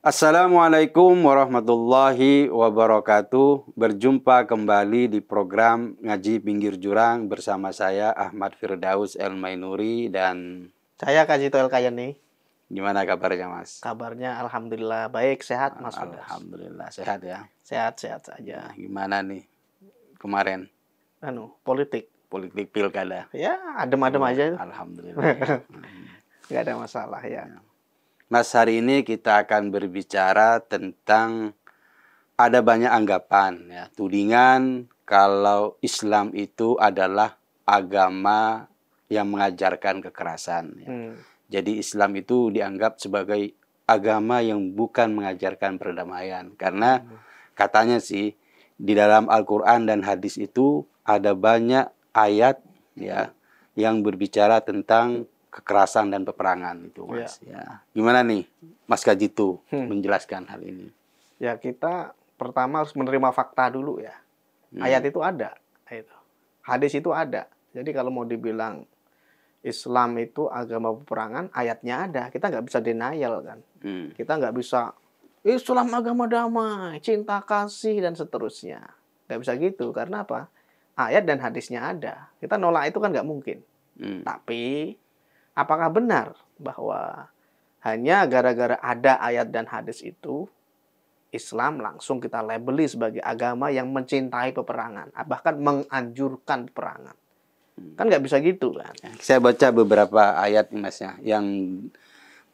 Assalamualaikum warahmatullahi wabarakatuh. Berjumpa kembali di program Ngaji Pinggir Jurang bersama saya Ahmad Firdaus El Mainuri dan Saya Kajito El Kayani. gimana kabarnya Mas? Kabarnya alhamdulillah baik, sehat Mas Firdaus. Alhamdulillah sehat ya. Sehat-sehat saja. Gimana nih kemarin Politik. politik pilkada? Ya, adem-adem aja. Alhamdulillah. Ya. Nggak ada masalah ya. Mas, hari ini kita akan berbicara tentang ada banyak anggapan ya, tudingan kalau Islam itu adalah agama yang mengajarkan kekerasan ya. Jadi Islam itu dianggap sebagai agama yang bukan mengajarkan perdamaian karena katanya sih di dalam Al-Qur'an dan hadis itu ada banyak ayat ya yang berbicara tentang kekerasan dan peperangan itu Mas ya. Gimana nih Mas Kajito menjelaskan hal ini? Ya, kita pertama harus menerima fakta dulu ya. Ayat itu ada, hadis itu ada. Jadi kalau mau dibilang Islam itu agama peperangan, ayatnya ada. Kita nggak bisa denial kan. Kita nggak bisa Islam agama damai, cinta kasih dan seterusnya. Nggak bisa gitu. Karena apa? Ayat dan hadisnya ada. Kita nolak itu kan nggak mungkin. Tapi apakah benar bahwa hanya gara-gara ada ayat dan hadis itu Islam langsung kita labeli sebagai agama yang mencintai peperangan, bahkan menganjurkan peperangan? Kan nggak bisa gitu kan. Saya baca beberapa ayat nih Mas ya, yang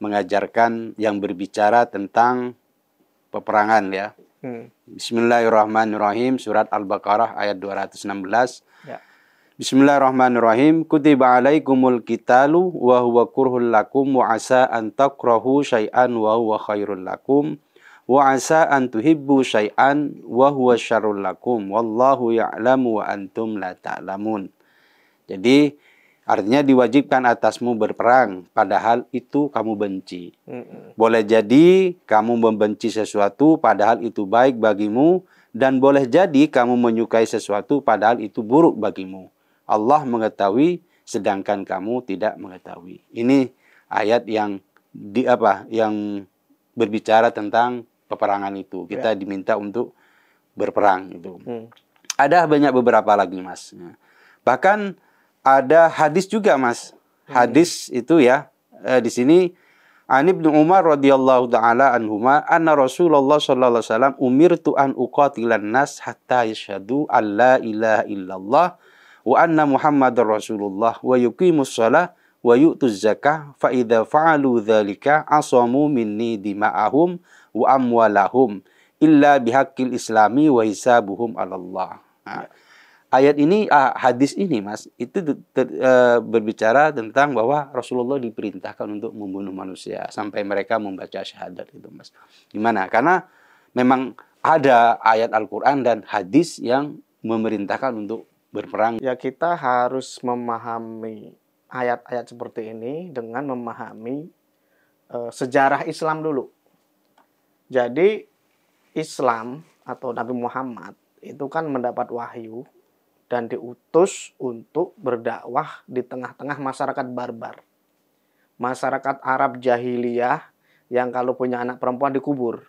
mengajarkan, yang berbicara tentang peperangan ya. Bismillahirrahmanirrahim, surat Al-Baqarah ayat 216. Ya. Bismillahirrahmanirrahim. Kutiba alaikumul qitalu wa huwa kurhul lakum wa asa an takrahu syai'an wa huwa khairul lakum wa asa an tuhibbu syai'an wa huwa syarrul lakum wallahu ya'lamu wa antum la ta'lamun. Jadi artinya diwajibkan atasmu berperang padahal itu kamu benci. Boleh jadi kamu membenci sesuatu padahal itu baik bagimu, dan boleh jadi kamu menyukai sesuatu padahal itu buruk bagimu. Allah mengetahui sedangkan kamu tidak mengetahui. Ini ayat yang yang berbicara tentang peperangan itu. Kita diminta untuk berperang itu. Ada banyak beberapa lagi Mas. Bahkan ada hadis juga Mas. Hadis itu ya di sini An Ibnu Umar radhiyallahu taala anhuma anna Rasulullah sallallahu alaihi wasallam umirtu an uqatilan nas hatta yashhadu an la ilaha illallah wa anna Muhammadar Rasulullah wa yuqimus shalah wa yu'tuz zakah fa idza fa'alu dzalika asamu minni dima'ahum wa amwalahum illa bihaqqil islami wa hisabuhum 'ala Allah. Ayat ini, hadis ini Mas, itu berbicara tentang bahwa Rasulullah diperintahkan untuk membunuh manusia sampai mereka membaca syahadat itu Mas. Gimana? Karena memang ada ayat Al-Qur'an dan hadis yang memerintahkan untuk berperang. Ya, kita harus memahami ayat-ayat seperti ini dengan memahami sejarah Islam dulu. Jadi Islam atau Nabi Muhammad itu kan mendapat wahyu dan diutus untuk berdakwah di tengah-tengah masyarakat barbar. Masyarakat Arab jahiliyah yang kalau punya anak perempuan dikubur.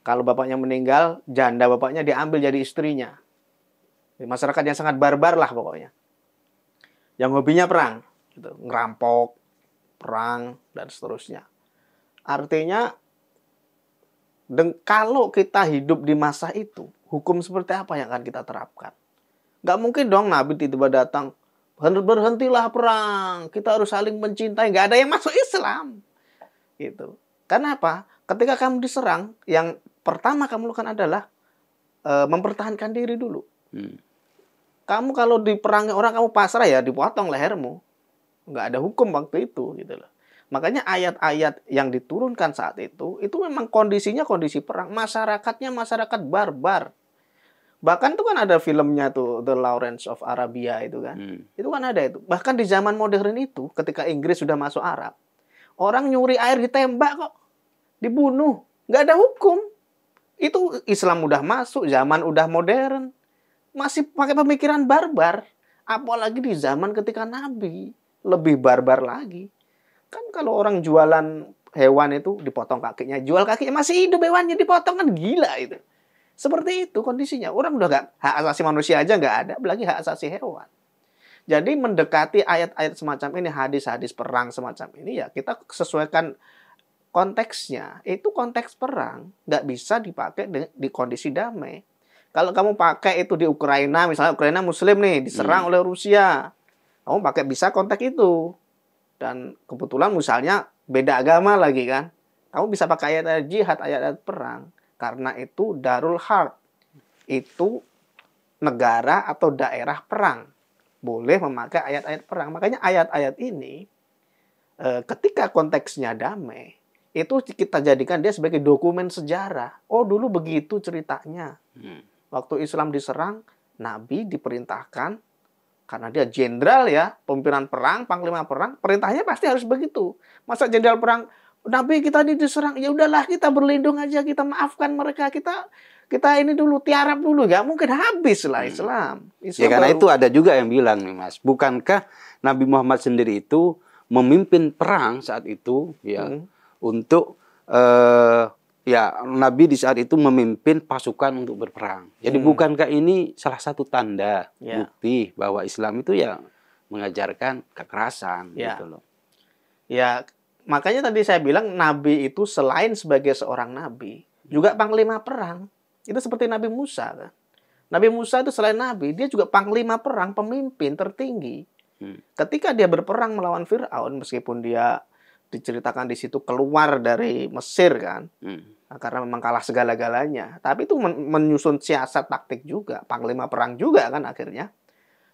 Kalau bapaknya meninggal, janda bapaknya diambil jadi istrinya. Masyarakat yang sangat barbar lah pokoknya. Yang hobinya perang, gitu, ngerampok, perang, dan seterusnya. Artinya, kalau kita hidup di masa itu, hukum seperti apa yang akan kita terapkan? Nggak mungkin dong Nabi tiba-tiba datang, berhentilah perang, kita harus saling mencintai. Nggak ada yang masuk Islam. Gitu. Karena apa? Ketika kamu diserang, yang pertama kamu lakukan adalah mempertahankan diri dulu. Kamu kalau diperangi orang, kamu pasrah ya dipotong lehermu. Nggak ada hukum waktu itu. Gitu loh. Makanya ayat-ayat yang diturunkan saat itu memang kondisinya kondisi perang. Masyarakatnya masyarakat barbar. Bahkan itu kan ada filmnya tuh, The Lawrence of Arabia itu kan. Itu kan ada itu. Bahkan di zaman modern itu, ketika Inggris sudah masuk Arab, orang nyuri air ditembak kok. Dibunuh. Nggak ada hukum. Itu Islam udah masuk, zaman udah modern. Masih pakai pemikiran barbar. Apalagi di zaman ketika Nabi. Lebih barbar lagi. Kan kalau orang jualan hewan itu dipotong kakinya, jual kakinya, masih hidup hewannya dipotong, kan gila itu. Seperti itu kondisinya. Orang udah gak, hak asasi manusia aja nggak ada, apalagi hak asasi hewan. Jadi mendekati ayat-ayat semacam ini, hadis-hadis perang semacam ini, ya kita sesuaikan konteksnya. Itu konteks perang, nggak bisa dipakai di kondisi damai. Kalau kamu pakai itu di Ukraina, misalnya Ukraina Muslim nih, diserang oleh Rusia, kamu pakai bisa konteks itu. Dan kebetulan misalnya beda agama lagi kan, kamu bisa pakai ayat-ayat jihad, ayat-ayat perang. Karena itu darul harb, itu negara atau daerah perang, boleh memakai ayat-ayat perang. Makanya ayat-ayat ini ketika konteksnya damai, itu kita jadikan dia sebagai dokumen sejarah. Oh, dulu begitu ceritanya. Waktu Islam diserang, Nabi diperintahkan, karena dia jenderal ya, pimpinan perang, panglima perang, perintahnya pasti harus begitu. Masa jenderal perang, Nabi kita diserang, ya udahlah kita berlindung aja, kita maafkan mereka, kita ini dulu, tiarap dulu, nggak mungkin habis lah Islam. Ya karena itu ada juga yang bilang nih Mas, bukankah Nabi Muhammad sendiri itu memimpin perang saat itu ya untuk ya Nabi di saat itu memimpin pasukan untuk berperang. Jadi bukankah ini salah satu tanda bukti bahwa Islam itu ya mengajarkan kekerasan gitu loh. Ya, makanya tadi saya bilang Nabi itu selain sebagai seorang Nabi, juga panglima perang. Itu seperti Nabi Musa kan. Nabi Musa itu selain Nabi, dia juga panglima perang, pemimpin tertinggi. Ketika dia berperang melawan Fir'aun, meskipun dia diceritakan di situ keluar dari Mesir kan, karena memang kalah segala-galanya. Tapi itu menyusun siasat taktik juga, panglima perang juga kan akhirnya.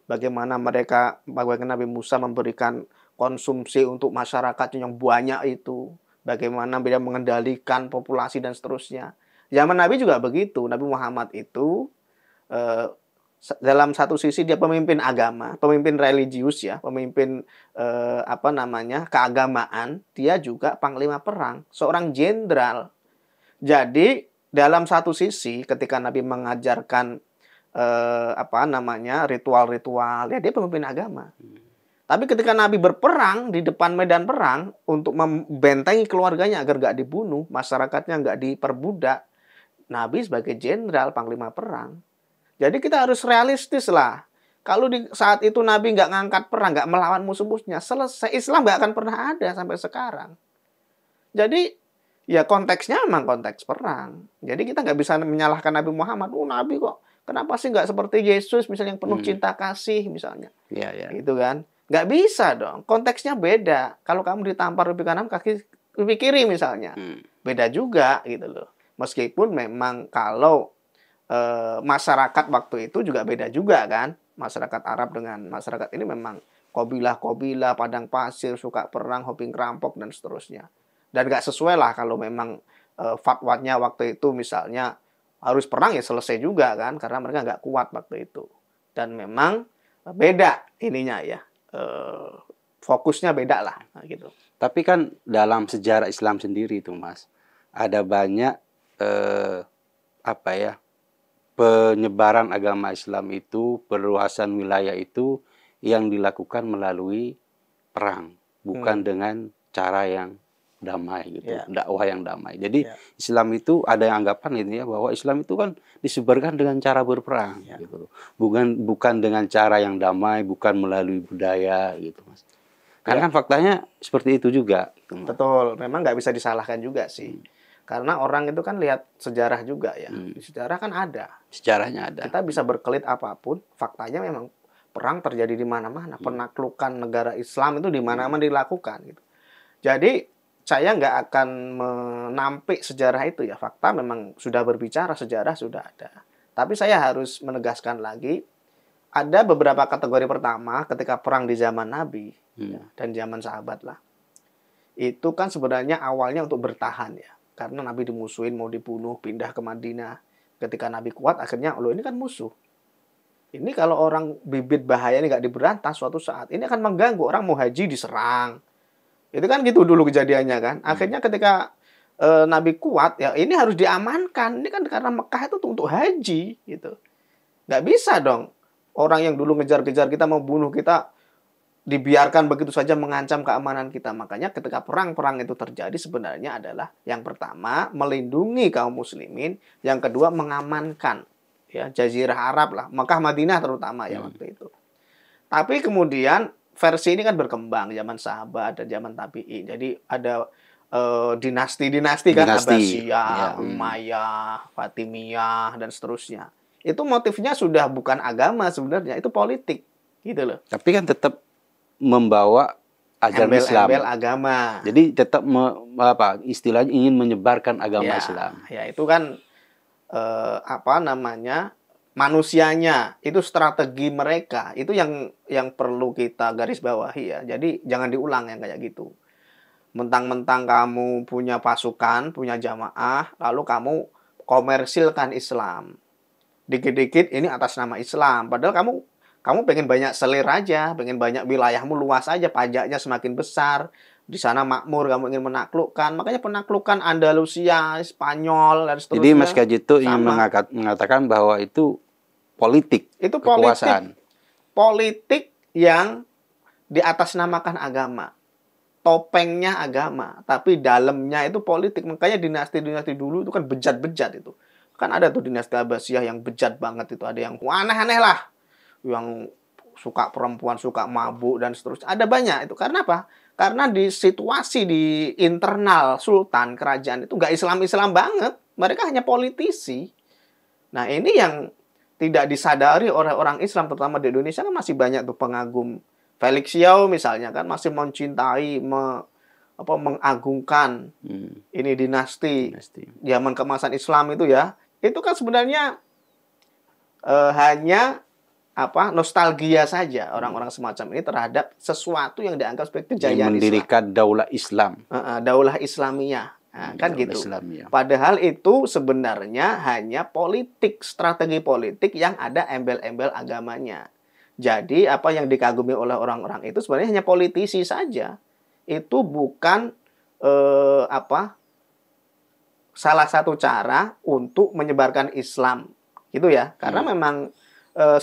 Bagaimana Nabi Musa memberikan konsumsi untuk masyarakat yang banyak itu. Bagaimana dia mengendalikan populasi dan seterusnya. Zaman Nabi juga begitu. Nabi Muhammad itu dalam satu sisi dia pemimpin agama, pemimpin religius ya, pemimpin keagamaan. Dia juga panglima perang, seorang jenderal. Jadi dalam satu sisi ketika Nabi mengajarkan ritual-ritual, ya dia pemimpin agama. Tapi ketika Nabi berperang di depan medan perang untuk membentengi keluarganya agar nggak dibunuh, masyarakatnya nggak diperbudak, Nabi sebagai jenderal panglima perang. Jadi kita harus realistis lah. Kalau di saat itu Nabi nggak ngangkat perang, nggak melawan musuh-musuhnya, selesai Islam nggak akan pernah ada sampai sekarang. Jadi ya konteksnya memang konteks perang. Jadi kita nggak bisa menyalahkan Nabi Muhammad. Oh Nabi kok kenapa sih nggak seperti Yesus misalnya yang penuh cinta kasih misalnya. Gitu kan. Nggak bisa dong. Konteksnya beda. Kalau kamu ditampar pipi kanan, kaki pipi kiri misalnya. Beda juga gitu loh. Meskipun memang kalau masyarakat waktu itu juga beda juga kan. Masyarakat Arab dengan masyarakat ini memang kobilah-kobilah, padang pasir, suka perang, hobi ngerampok, dan seterusnya. Dan nggak sesuai lah kalau memang fatwanya waktu itu misalnya harus perang ya selesai juga kan. Karena mereka nggak kuat waktu itu. Dan memang beda ininya ya. Fokusnya beda lah gitu. Tapi kan dalam sejarah Islam sendiri itu Mas, ada banyak penyebaran agama Islam itu, perluasan wilayah itu yang dilakukan melalui perang, bukan dengan cara yang damai gitu, dakwah yang damai. Jadi Islam itu ada yang anggapan itu ya bahwa Islam itu kan disebarkan dengan cara berperang, gitu. Bukan dengan cara yang damai, bukan melalui budaya gitu Mas. Karena kan faktanya seperti itu juga. Gitu, betul, memang nggak bisa disalahkan juga sih. Karena orang itu kan lihat sejarah juga ya. Sejarah kan ada. Sejarahnya ada. Kita bisa berkelit apapun, faktanya memang perang terjadi di mana-mana. Penaklukan negara Islam itu di mana-mana dilakukan. Gitu. Jadi saya nggak akan menampik sejarah itu ya. Fakta memang sudah berbicara, sejarah sudah ada. Tapi saya harus menegaskan lagi, ada beberapa kategori pertama ketika perang di zaman Nabi dan zaman sahabat lah. Itu kan sebenarnya awalnya untuk bertahan ya. Karena Nabi dimusuhin, mau dibunuh, pindah ke Madinah. Ketika Nabi kuat, akhirnya, loh ini kan musuh. Ini kalau orang bibit bahaya ini nggak diberantas suatu saat, ini akan mengganggu. Orang mau haji diserang. Itu kan gitu dulu kejadiannya kan. Akhirnya ketika Nabi kuat, ya ini harus diamankan. Ini kan karena Mekah itu untuk haji. Gitu. Nggak bisa dong. Orang yang dulu ngejar-kejar kita, mau bunuh kita, dibiarkan begitu saja mengancam keamanan kita. Makanya ketika perang-perang itu terjadi sebenarnya adalah yang pertama melindungi kaum muslimin, yang kedua mengamankan ya Jazirah Arab lah, Mekah Madinah terutama ya waktu itu. Tapi kemudian versi ini kan berkembang zaman sahabat dan zaman tabi'in. Jadi ada dinasti-dinasti kan, Dinasti. Abbasiyah, Umayyah, Fatimiyah dan seterusnya. Itu motifnya sudah bukan agama sebenarnya, itu politik gitu loh. Tapi kan tetap membawa ajaran Islam. Embel-embel agama. Jadi tetap istilahnya ingin menyebarkan agama Islam. Ya itu kan manusianya, itu strategi mereka, itu yang perlu kita garis bawahi ya. Jadi jangan diulang yang kayak gitu. Mentang-mentang kamu punya pasukan, punya jamaah, lalu kamu komersilkan Islam. Dikit-dikit ini atas nama Islam, padahal kamu pengen banyak selir aja, pengen banyak wilayahmu luas aja, pajaknya semakin besar, di sana makmur, kamu ingin menaklukkan, makanya penaklukan Andalusia, Spanyol dan seterusnya. Jadi Mas Kajito ingin mengatakan bahwa itu politik, itu kekuasaan. Politik yang diatasnamakan agama, topengnya agama, tapi dalamnya itu politik. Makanya dinasti-dinasti dulu itu kan bejat-bejat itu. Kan ada tuh dinasti Abbasiyah yang bejat banget itu, ada yang aneh-aneh lah, yang suka perempuan, suka mabuk dan seterusnya. Ada banyak itu. Karena apa? Karena di situasi di internal sultan kerajaan itu nggak Islam-Islam banget. Mereka hanya politisi. Nah ini yang tidak disadari oleh orang Islam, terutama di Indonesia kan masih banyak tuh pengagum. Felix Xiao misalnya kan masih mencintai, mengagungkan ini dinasti zaman keemasan Islam itu ya. Itu kan sebenarnya hanya nostalgia saja orang-orang semacam ini terhadap sesuatu yang dianggap sebagai kejayaan Islam. Mendirikan daulah Islam. Daulah Islamiyah. Nah, kan gitu. Islamiyah. Padahal itu sebenarnya hanya politik, strategi politik yang ada embel-embel agamanya. Jadi apa yang dikagumi oleh orang-orang itu sebenarnya hanya politisi saja. Itu bukan salah satu cara untuk menyebarkan Islam. Gitu ya. Karena memang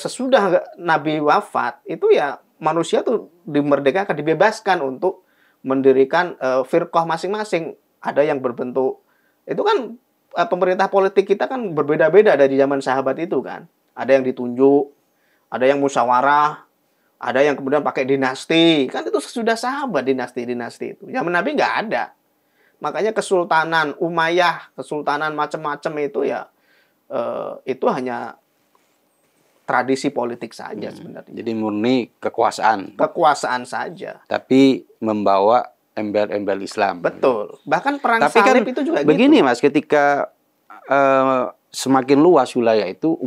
sesudah Nabi wafat itu ya manusia tuh dimerdekakan, dibebaskan untuk mendirikan firqah masing-masing. Ada yang berbentuk itu kan pemerintah politik kita kan berbeda-beda dari zaman sahabat itu kan. Ada yang ditunjuk, ada yang musyawarah, ada yang kemudian pakai dinasti. Kan itu sesudah sahabat dinasti-dinasti itu. Zaman Nabi nggak ada. Makanya kesultanan Umayyah, kesultanan macam-macam itu ya itu hanya tradisi politik saja sebenarnya. Jadi murni kekuasaan. Kekuasaan saja. Tapi membawa embel-embel Islam. Betul. Bahkan perang Tapi salib kan itu juga begini gitu. Mas, ketika semakin luas wilayah itu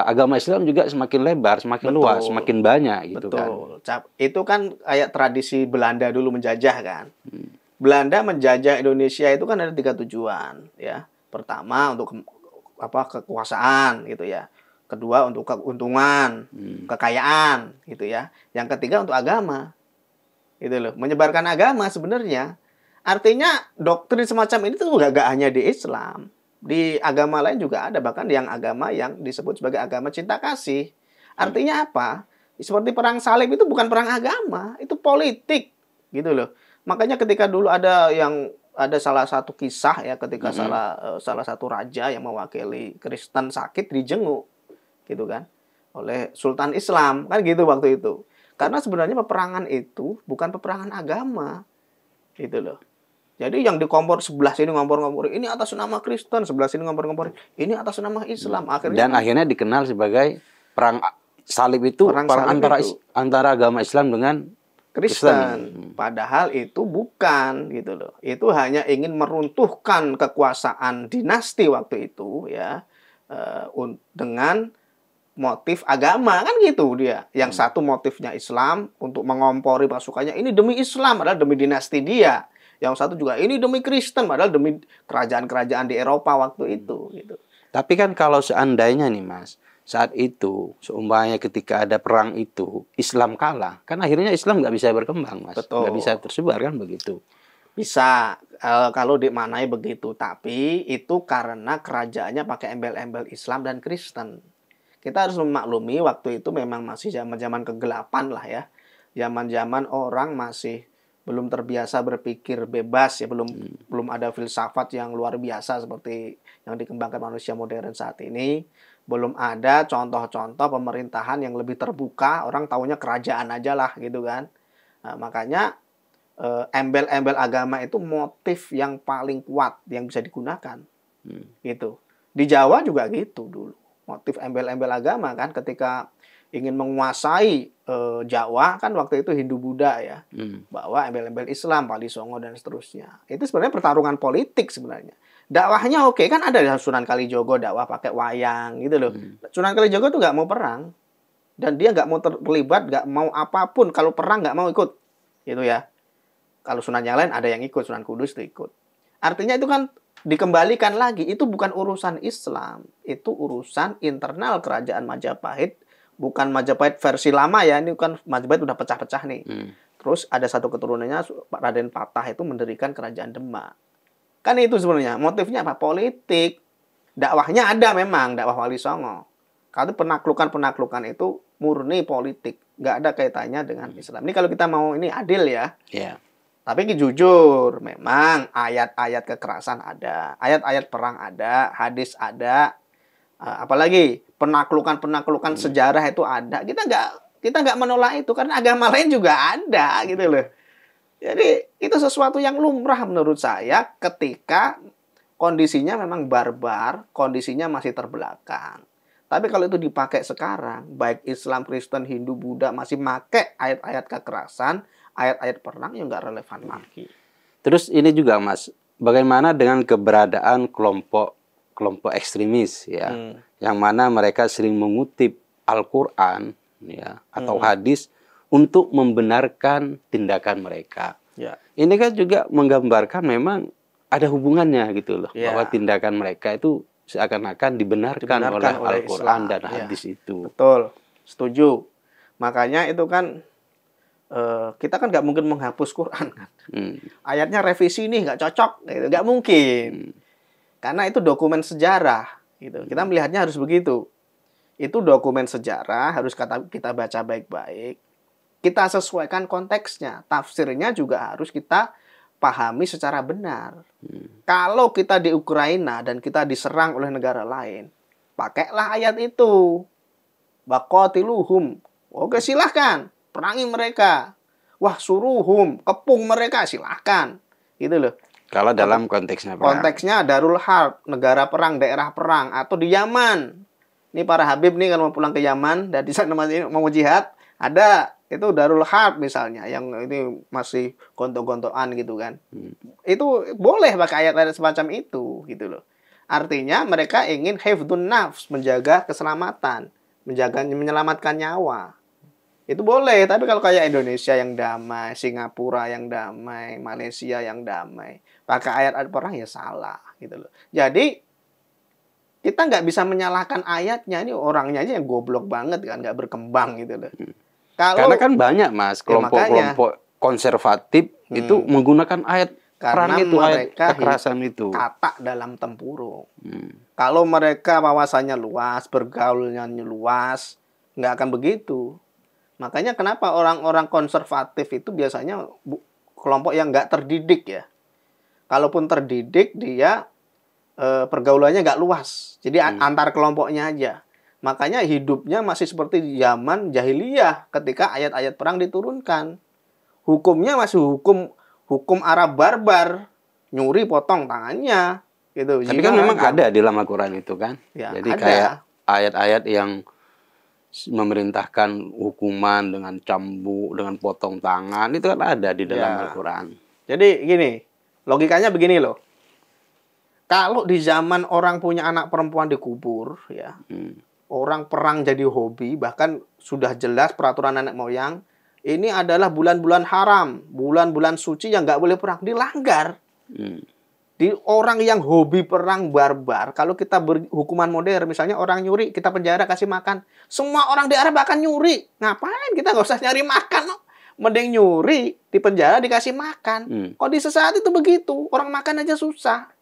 agama Islam juga semakin lebar, semakin luas, semakin banyak gitu kan. Betul. Itu kan kayak tradisi Belanda dulu menjajah kan. Belanda menjajah Indonesia itu kan ada 3 tujuan ya. Pertama untuk kekuasaan gitu ya. Kedua untuk keuntungan, kekayaan gitu ya. Yang ketiga untuk agama. Gitu loh, menyebarkan agama sebenarnya. Artinya doktrin semacam ini tuh gak hanya di Islam. Di agama lain juga ada, bahkan yang agama yang disebut sebagai agama cinta kasih. Artinya apa? Seperti perang salib itu bukan perang agama, itu politik gitu loh. Makanya ketika dulu ada salah satu kisah ya ketika salah satu raja yang mewakili Kristen sakit dijenguk gitu kan oleh Sultan Islam kan gitu waktu itu. Karena sebenarnya peperangan itu bukan peperangan agama. Gitu loh. Jadi yang dikompor sebelah sini ngompor-ngompor ini atas nama Kristen, sebelah sini ngompor-ngompor ini atas nama Islam. Akhirnya dikenal sebagai perang salib itu perang antara agama Islam dengan Kristen. Padahal itu bukan gitu loh. Itu hanya ingin meruntuhkan kekuasaan dinasti waktu itu ya dengan motif agama kan gitu dia. Yang satu motifnya Islam untuk mengompori pasukannya ini demi Islam padahal demi dinasti dia. Yang satu juga ini demi Kristen padahal demi kerajaan-kerajaan di Eropa waktu itu gitu. Tapi kan kalau seandainya nih Mas, saat itu seumpamanya ketika ada perang itu Islam kalah, kan akhirnya Islam nggak bisa berkembang Mas. Nggak bisa tersebar kan begitu. Bisa kalau dimaknai begitu, tapi itu karena kerajaannya pakai embel-embel Islam dan Kristen. Kita harus memaklumi waktu itu memang masih zaman-zaman kegelapan lah ya. zaman-zaman orang masih belum terbiasa berpikir bebas ya, belum ada filsafat yang luar biasa seperti yang dikembangkan manusia modern saat ini. Belum ada contoh-contoh pemerintahan yang lebih terbuka, orang taunya kerajaan aja lah gitu kan. Nah, makanya embel-embel agama itu motif yang paling kuat yang bisa digunakan. Gitu. Di Jawa juga gitu dulu. Motif embel-embel agama kan ketika ingin menguasai Jawa kan waktu itu Hindu-Buddha ya. Bawa embel-embel Islam, Pali Songo dan seterusnya. Itu sebenarnya pertarungan politik sebenarnya. Dakwahnya oke, kan ada Sunan Kalijogo dakwah pakai wayang gitu loh. Sunan Kalijogo tuh nggak mau perang. Dan dia nggak mau terlibat, nggak mau apapun. Kalau perang nggak mau ikut. Gitu ya. Kalau Sunan yang lain ada yang ikut, Sunan Kudus itu ikut. Artinya itu kan dikembalikan lagi, itu bukan urusan Islam, itu urusan internal kerajaan Majapahit, bukan Majapahit versi lama ya, ini kan Majapahit udah pecah-pecah nih. Terus ada satu keturunannya Raden Patah itu mendirikan kerajaan Demak. Kan itu sebenarnya motifnya apa? Politik. Dakwahnya ada memang, dakwah Wali Songo. Kalau penaklukan itu murni politik, nggak ada kaitannya dengan Islam. Ini kalau kita mau ini adil ya. Yeah. Tapi jujur, memang ayat-ayat kekerasan ada, ayat-ayat perang ada, hadis ada, apalagi penaklukan sejarah itu ada. Kita nggak menolak itu karena agama lain juga ada gitu loh. Jadi itu sesuatu yang lumrah menurut saya ketika kondisinya memang barbar, kondisinya masih terbelakang. Tapi kalau itu dipakai sekarang, baik Islam, Kristen, Hindu, Buddha masih pakai ayat-ayat kekerasan, ayat-ayat perang yang nggak relevan lagi. Terus ini juga Mas, bagaimana dengan keberadaan kelompok ekstremis ya, yang mana mereka sering mengutip Al-Quran ya atau hadis untuk membenarkan tindakan mereka. Ya. Ini kan juga menggambarkan memang ada hubungannya gitu loh, bahwa tindakan mereka itu seakan-akan dibenarkan oleh Al-Quran dan hadis itu. Betul, setuju. Makanya itu kan kita kan nggak mungkin menghapus Quran kan. Ayatnya revisi nih nggak cocok, gitu. Nggak mungkin. Karena itu dokumen sejarah. Gitu. Kita melihatnya harus begitu. Itu dokumen sejarah, harus kita baca baik-baik. Kita sesuaikan konteksnya. Tafsirnya juga harus kita pahami secara benar. Kalau kita di Ukraina dan kita diserang oleh negara lain, pakailah ayat itu. Baqatiluhum. Oke, silahkan. Perangi mereka. Wah, suruhum, kepung mereka, silahkan. Gitu loh. Kalau dalam konteksnya perang. Konteksnya Darul Harb, negara perang, daerah perang. Atau di Yaman. Ini para Habib nih kan mau pulang ke Yaman. Dan di sana masih mau jihad. Ada. Itu Darul Harb misalnya. Yang ini masih gontok-gontokan gitu kan. Itu boleh pakai ayat-ayat semacam itu. Gitu loh. Artinya mereka ingin hifdun nafs. Menjaga keselamatan. Menyelamatkan nyawa. Itu boleh, tapi kalau kayak Indonesia yang damai, Singapura yang damai, Malaysia yang damai, pakai ayat-ayat perang ya salah gitu loh. Jadi kita nggak bisa menyalahkan ayatnya, ini orangnya aja yang goblok banget kan, nggak berkembang gitu loh. Karena kan banyak Mas, kelompok konservatif itu menggunakan ayat perang itu, ayat kekerasan itu. Kata dalam tempurung. Kalau mereka wawasannya luas, bergaulnya luas, nggak akan begitu. Makanya kenapa orang-orang konservatif itu biasanya kelompok yang nggak terdidik ya. Kalaupun terdidik, dia pergaulannya nggak luas. Jadi antar kelompoknya aja. Makanya hidupnya masih seperti zaman jahiliyah ketika ayat-ayat perang diturunkan. Hukumnya masih hukum Arab barbar. Nyuri potong tangannya. Gitu. Tapi kan memang ada di dalam Al-Quran itu kan. Ya, jadi ada. Kayak ayat-ayat yang memerintahkan hukuman dengan cambuk, dengan potong tangan, itu kan ada di dalam Al-Quran. Jadi gini, logikanya begini loh. Kalau di zaman orang punya anak perempuan dikubur, ya, orang perang jadi hobi, bahkan sudah jelas peraturan nenek moyang, ini adalah bulan-bulan haram, bulan-bulan suci yang nggak boleh perang, dilanggar. Di orang yang hobi perang barbar, kalau kita berhukuman modern, misalnya orang nyuri, kita penjara kasih makan. Semua orang di Arab akan nyuri. Ngapain? Kita nggak usah nyari makan. No? Mending nyuri, di penjara dikasih makan. Kondisi saat itu begitu. Orang makan aja susah.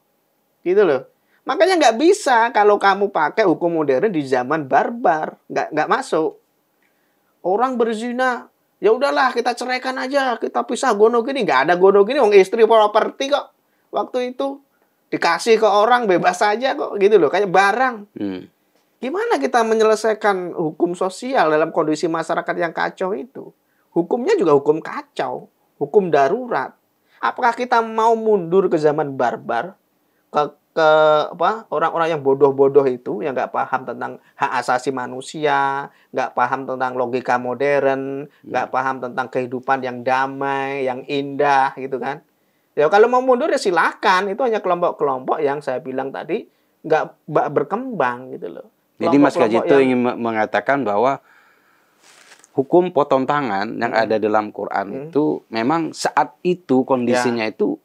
Gitu loh. Makanya nggak bisa kalau kamu pakai hukum modern di zaman barbar. Nggak masuk. Orang berzina, Ya udahlah, kita ceraikan aja, kita pisah gono gini. Nggak ada gono gini, wong istri properti kok. Waktu itu dikasih ke orang bebas saja kok, gitu loh, kayak barang. Gimana kita menyelesaikan hukum sosial dalam kondisi masyarakat yang kacau itu? Hukumnya juga hukum kacau, hukum darurat. Apakah kita mau mundur ke zaman barbar, ke apa, orang-orang yang bodoh-bodoh itu, yang nggak paham tentang hak asasi manusia, nggak paham tentang logika modern, nggak paham tentang kehidupan yang damai, yang indah, gitu kan? Ya kalau mau mundur ya silakan, itu hanya kelompok-kelompok yang saya bilang tadi nggak berkembang gitu loh. Jadi Mas Kajito ingin mengatakan bahwa hukum potong tangan yang ada dalam Quran itu memang saat itu kondisinya itu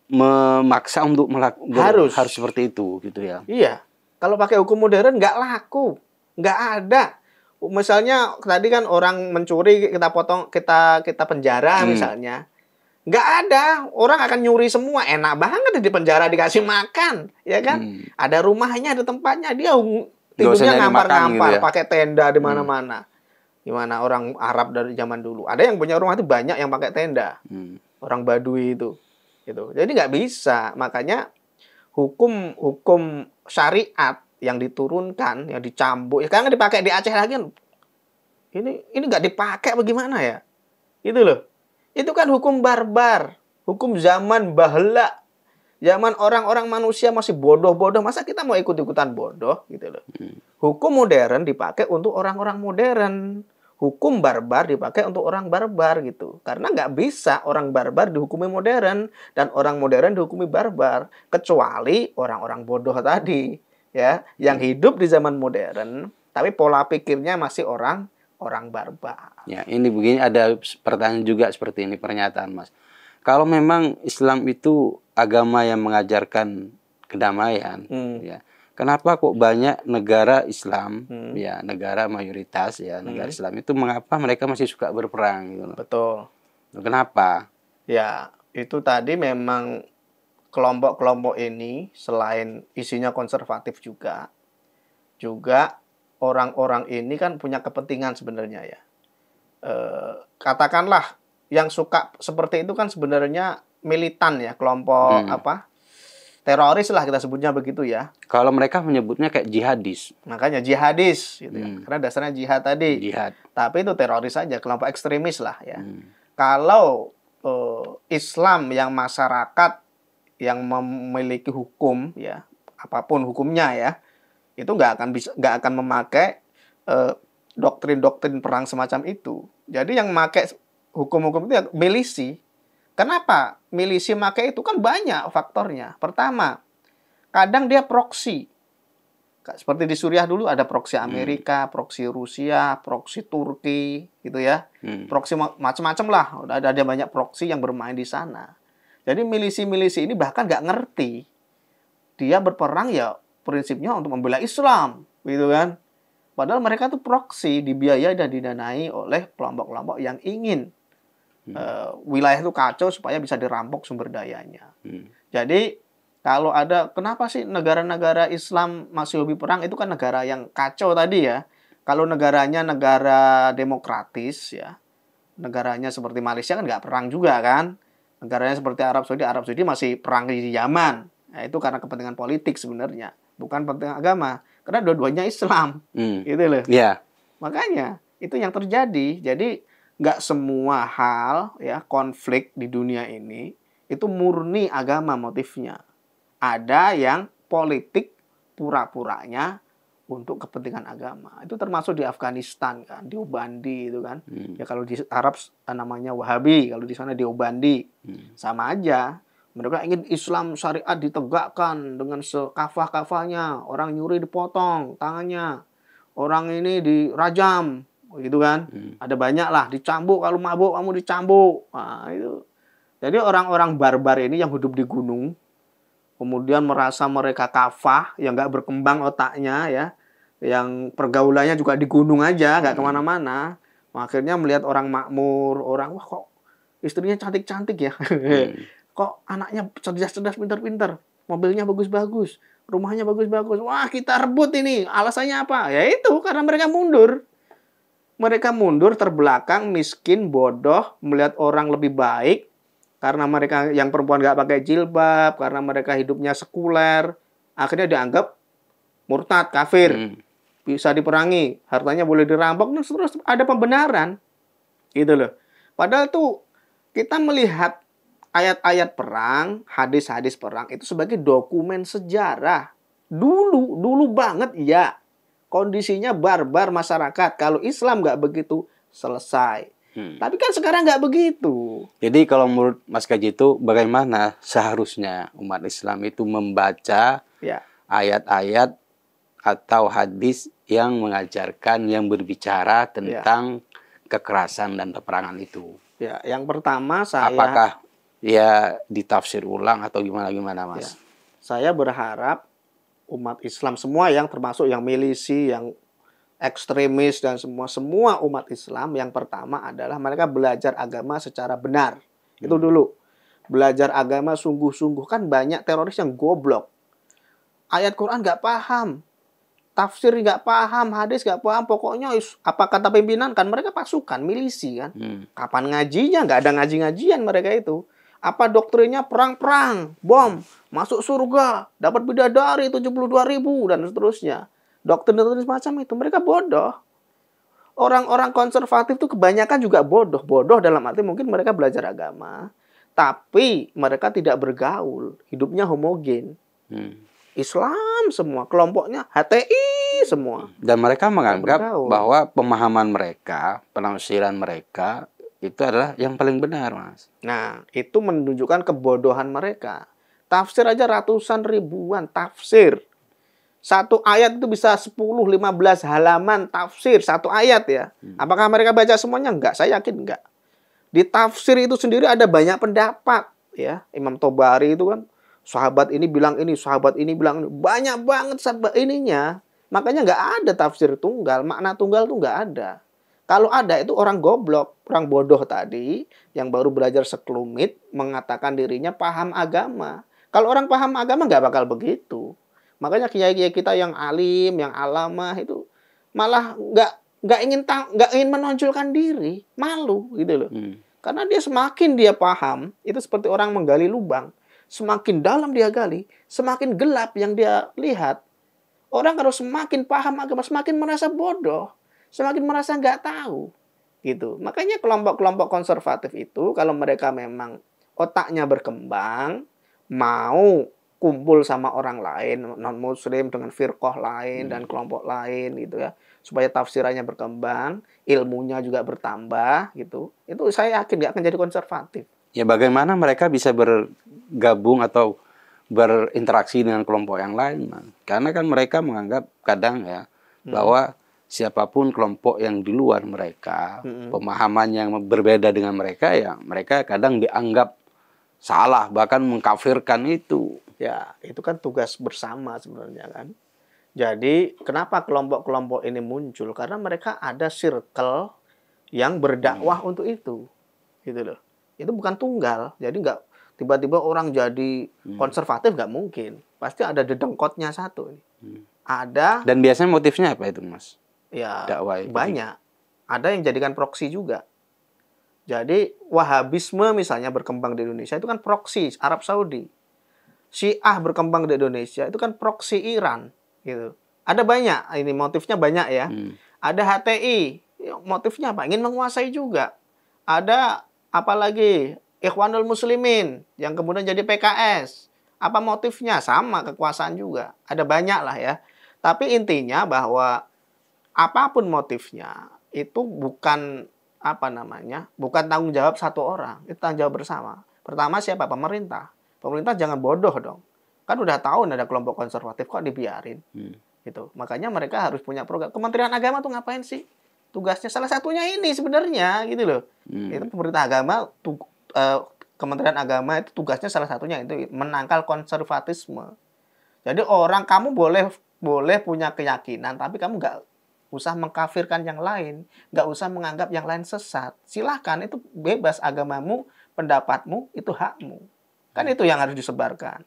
memaksa untuk harus seperti itu gitu ya. Iya. Kalau pakai hukum modern nggak laku, nggak ada. Misalnya tadi kan orang mencuri kita potong, kita penjara misalnya. Nggak ada, orang akan nyuri semua, enak banget di penjara dikasih makan, ya kan? Ada rumahnya, ada tempatnya, dia tidurnya ngampar-ngampar, gitu ya? Pakai tenda di mana-mana. Gimana orang Arab dari zaman dulu? Ada yang punya rumah itu banyak yang pakai tenda, orang Badui itu, gitu. Jadi nggak bisa, makanya hukum syariat yang diturunkan, yang dicambuk, ya kan dipakai di Aceh lagi. Ini nggak dipakai bagaimana ya? Itu loh. Itu kan hukum barbar, hukum zaman bahla, zaman orang-orang manusia masih bodoh-bodoh. Masa kita mau ikut-ikutan bodoh gitu loh. Hukum modern dipakai untuk orang-orang modern, hukum barbar dipakai untuk orang barbar gitu. Karena nggak bisa orang barbar dihukumi modern dan orang modern dihukumi barbar, kecuali orang-orang bodoh tadi, ya, yang hidup di zaman modern, tapi pola pikirnya masih orang barbar. Ya, ini begini, ada pertanyaan juga seperti ini, pernyataan Mas. Kalau memang Islam itu agama yang mengajarkan kedamaian, ya, kenapa kok banyak negara Islam, ya, negara mayoritas, ya, negara Islam itu mengapa mereka masih suka berperang? Gitu? Betul. Kenapa? Ya, itu tadi memang kelompok-kelompok ini selain isinya konservatif juga orang-orang ini kan punya kepentingan sebenarnya ya. Katakanlah yang suka seperti itu kan sebenarnya militan ya, kelompok teroris lah kita sebutnya begitu ya. Kalau mereka menyebutnya kayak jihadis. Makanya jihadis gitu ya. Karena dasarnya jihad tadi. Jihad. Tapi itu teroris saja, kelompok ekstremis lah ya. Kalau Islam yang masyarakat yang memiliki hukum ya, apapun hukumnya ya, itu nggak akan memakai doktrin-doktrin perang semacam itu. Jadi yang memakai hukum-hukum itu ya milisi. Kenapa milisi memakai itu? Kan banyak faktornya. Pertama, kadang dia proksi. Seperti di Suriah dulu ada proksi Amerika, proksi Rusia, proksi Turki, gitu ya. Proksi macam-macam lah. Ada banyak proksi yang bermain di sana. Jadi milisi-milisi ini bahkan nggak ngerti. Dia berperang ya prinsipnya untuk membela Islam, gitu kan. Padahal mereka tuh proksi, dibiayai dan didanai oleh kelompok-kelompok yang ingin wilayah itu kacau supaya bisa dirampok sumber dayanya. Jadi kalau ada, kenapa sih negara-negara Islam masih hobi perang? Itu kan negara yang kacau tadi ya. Kalau negaranya negara demokratis ya, negaranya seperti Malaysia kan nggak perang juga kan. Negaranya seperti Arab Saudi masih perang di Yaman. Nah, itu karena kepentingan politik sebenarnya, bukan kepentingan agama. Karena dua-duanya Islam, gitu loh. Yeah. Makanya itu yang terjadi. Jadi nggak semua hal ya konflik di dunia ini itu murni agama motifnya. Ada yang politik pura-puranya untuk kepentingan agama. Itu termasuk di Afghanistan kan, Deobandi itu kan. Ya kalau di Arab namanya Wahabi, kalau di sana Deobandi. Sama aja. Mereka ingin Islam syariat ditegakkan dengan sekafah-kafahnya. Orang nyuri dipotong tangannya. Orang ini dirajam, gitu kan. Ada banyak lah, dicambuk, kalau mabuk kamu dicambuk. Nah, itu. Jadi orang-orang barbar ini yang hidup di gunung, kemudian merasa mereka kafah, yang nggak berkembang otaknya ya, yang pergaulannya juga di gunung aja, nggak kemana-mana. Akhirnya melihat orang makmur, orang, wah kok istrinya cantik-cantik ya. Kok anaknya cerdas-cerdas, pintar-pintar, mobilnya bagus-bagus, rumahnya bagus-bagus. Wah, kita rebut ini. Alasannya apa? Ya itu, karena mereka mundur. Mereka mundur, terbelakang, miskin, bodoh, melihat orang lebih baik karena mereka yang perempuan nggak pakai jilbab, karena mereka hidupnya sekuler, akhirnya dianggap murtad, kafir, bisa diperangi, hartanya boleh dirampok, terus ada pembenaran, gitu loh. Padahal tuh kita melihat ayat-ayat perang, hadis-hadis perang itu sebagai dokumen sejarah. Dulu banget ya. Kondisinya barbar masyarakat. Kalau Islam nggak begitu, selesai. Tapi kan sekarang nggak begitu. Jadi kalau menurut Mas Kaji itu bagaimana seharusnya umat Islam itu membaca ayat-ayat atau hadis yang mengajarkan, yang berbicara tentang kekerasan dan peperangan itu? Ya, yang pertama apakah ya ditafsir ulang atau gimana Mas? Saya berharap umat Islam semua yang termasuk yang milisi, yang ekstremis dan semua umat Islam yang pertama adalah mereka belajar agama secara benar. Itu dulu. Belajar agama sungguh-sungguh. Kan banyak teroris yang goblok. Ayat Quran nggak paham. Tafsir nggak paham, hadis nggak paham. Pokoknya apa kata pimpinan kan mereka pasukan, milisi kan. Kapan ngajinya? Nggak ada ngaji-ngajian mereka itu. Apa doktrinnya perang-perang, bom, masuk surga, dapat bidadari 72.000 dan seterusnya. Doktrin-doktrin semacam itu mereka bodoh. Orang-orang konservatif itu kebanyakan juga bodoh. Bodoh dalam arti mungkin mereka belajar agama, tapi mereka tidak bergaul, hidupnya homogen. Islam semua, kelompoknya HTI semua. Dan mereka menganggap bahwa pemahaman mereka, penafsiran mereka itu adalah yang paling benar, Mas. Nah, itu menunjukkan kebodohan mereka. Tafsir aja ratusan ribuan tafsir. Satu ayat itu bisa 10-15 halaman tafsir. Satu ayat ya. Apakah mereka baca semuanya? Enggak, saya yakin enggak. Di tafsir itu sendiri ada banyak pendapat. Ya, Imam Tobari itu kan, sahabat ini bilang ini, sahabat ini bilang ini. Banyak banget sahabat ininya. Makanya enggak ada tafsir tunggal. Makna tunggal itu enggak ada. Kalau ada itu orang goblok, orang bodoh tadi yang baru belajar sekelumit mengatakan dirinya paham agama. Kalau orang paham agama nggak bakal begitu. Makanya kiai-kiai kita yang alim, yang alamah itu malah nggak ingin menonjolkan diri, malu gitu loh. Karena semakin dia paham, itu seperti orang menggali lubang. Semakin dalam dia gali, semakin gelap yang dia lihat. Orang kalau semakin paham agama, semakin merasa bodoh. Semakin merasa nggak tahu, gitu. Makanya kelompok-kelompok konservatif itu, kalau mereka memang otaknya berkembang, mau kumpul sama orang lain, non-muslim dengan firqah lain dan kelompok lain, gitu ya, supaya tafsirannya berkembang, ilmunya juga bertambah, gitu. Itu saya yakin nggak akan jadi konservatif. Ya bagaimana mereka bisa bergabung atau berinteraksi dengan kelompok yang lain, Mas? Karena kan mereka menganggap kadang ya bahwa siapapun kelompok yang di luar mereka, pemahaman yang berbeda dengan mereka, ya mereka kadang dianggap salah, bahkan mengkafirkan itu. Ya, itu kan tugas bersama sebenarnya kan. Jadi, kenapa kelompok-kelompok ini muncul? Karena mereka ada circle yang berdakwah untuk itu. Gitu loh. Itu bukan tunggal. Jadi nggak tiba-tiba orang jadi konservatif, nggak mungkin. Pasti ada dedengkotnya satu. Ada. Dan biasanya motifnya apa itu, Mas? Ya, banyak. Ada yang jadikan proksi juga. Jadi, Wahabisme misalnya berkembang di Indonesia itu kan proksi Arab Saudi. Syiah berkembang di Indonesia itu kan proksi Iran, gitu. Ada banyak, ini motifnya banyak ya. Ada HTI, motifnya apa? Ingin menguasai juga. Ada apalagi Ikhwanul Muslimin yang kemudian jadi PKS. Apa motifnya? Sama, kekuasaan juga. Ada banyak lah ya. Tapi intinya bahwa apapun motifnya, itu bukan bukan tanggung jawab satu orang, itu tanggung jawab bersama. Pertama siapa? Pemerintah. Pemerintah jangan bodoh dong. Kan udah tahu ada kelompok konservatif kok dibiarin. Gitu. Makanya mereka harus punya program. Kementerian Agama tuh ngapain sih? Tugasnya salah satunya ini sebenarnya, gitu loh. Itu pemerintah agama, Kementerian Agama itu tugasnya salah satunya itu menangkal konservatisme. Jadi kamu boleh punya keyakinan, tapi kamu nggak usah mengkafirkan yang lain, nggak usah menganggap yang lain sesat. Silahkan, itu bebas agamamu, pendapatmu, itu hakmu. Kan itu yang harus disebarkan.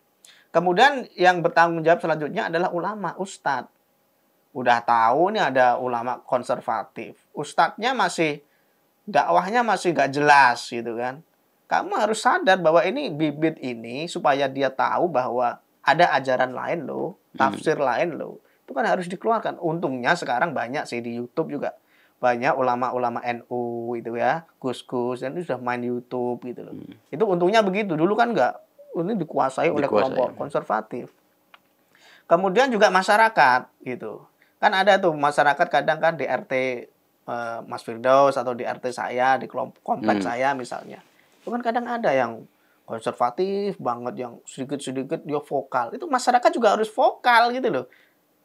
Kemudian yang bertanggung jawab selanjutnya adalah ulama, ustadz. udah tahu nih ada ulama konservatif, ustadznya masih dakwahnya masih nggak jelas gitu kan. Kamu harus sadar bahwa ini bibit ini supaya dia tahu bahwa ada ajaran lain loh, tafsir lain loh. Itu kan harus dikeluarkan. Untungnya sekarang banyak sih di YouTube juga. Banyak ulama-ulama NU itu ya, Gus-gus, dan itu sudah main YouTube gitu loh. Itu untungnya begitu. Dulu kan nggak, ini dikuasai oleh kelompok konservatif. Kemudian juga masyarakat gitu. Kan ada tuh masyarakat kadang kan di RT Mas Firdaus atau di RT saya, di kompleks saya misalnya. Itu kan kadang ada yang konservatif banget, yang sedikit-sedikit dia vokal. Itu masyarakat juga harus vokal gitu loh.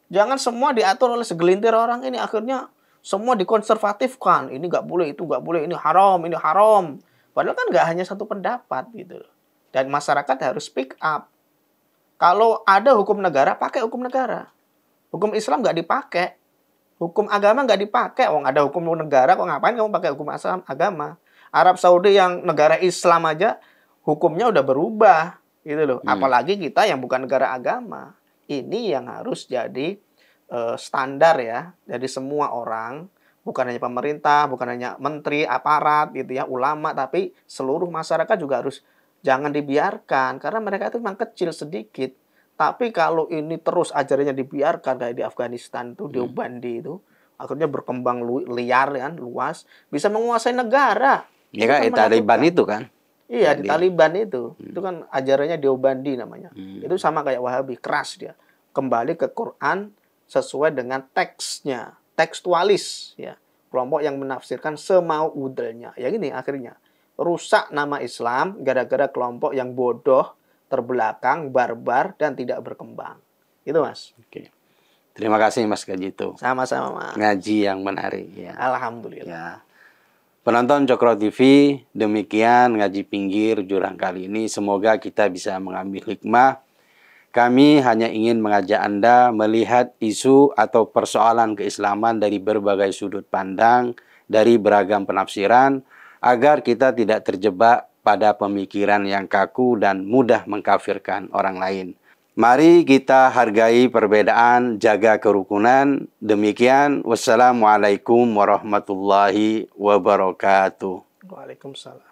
Jangan semua diatur oleh segelintir orang ini. Akhirnya semua dikonservatifkan. Ini nggak boleh, itu nggak boleh, ini haram, ini haram. Padahal kan nggak hanya satu pendapat gitu loh. Dan masyarakat harus speak up. Kalau ada hukum negara, pakai hukum negara. Hukum Islam nggak dipakai. Hukum agama nggak dipakai. Ada hukum negara, kok ngapain kamu pakai hukum agama? Arab Saudi yang negara Islam aja hukumnya udah berubah gitu loh. Apalagi kita yang bukan negara agama. Ini yang harus jadi standar ya. Jadi semua orang, bukan hanya pemerintah, bukan hanya menteri, aparat gitu ya, ulama, tapi seluruh masyarakat juga harus jangan dibiarkan karena mereka itu memang kecil sedikit. Tapi kalau ini terus ajarannya dibiarkan kayak di Afghanistan tuh, di Ubandi itu, akhirnya berkembang liar kan, luas, bisa menguasai negara. Ya kan, Taliban itu kan? Iya, di Taliban itu. Itu kan ajarannya Deobandi namanya. Itu sama kayak Wahabi, keras dia. Kembali ke Quran sesuai dengan teksnya, tekstualis ya. Kelompok yang menafsirkan semau udelnya. Ya gini akhirnya. Rusak nama Islam gara-gara kelompok yang bodoh, terbelakang, barbar, dan tidak berkembang. Itu Mas. Oke. Terima kasih Mas Gajito. Sama-sama Mas. Ngaji yang menarik ya. Alhamdulillah. Ya. Penonton Cokro TV, demikian ngaji pinggir jurang kali ini. Semoga kita bisa mengambil hikmah. Kami hanya ingin mengajak Anda melihat isu atau persoalan keislaman dari berbagai sudut pandang, dari beragam penafsiran, agar kita tidak terjebak pada pemikiran yang kaku dan mudah mengkafirkan orang lain. Mari kita hargai perbedaan, jaga kerukunan. Demikian, wassalamualaikum warahmatullahi wabarakatuh. Waalaikumsalam.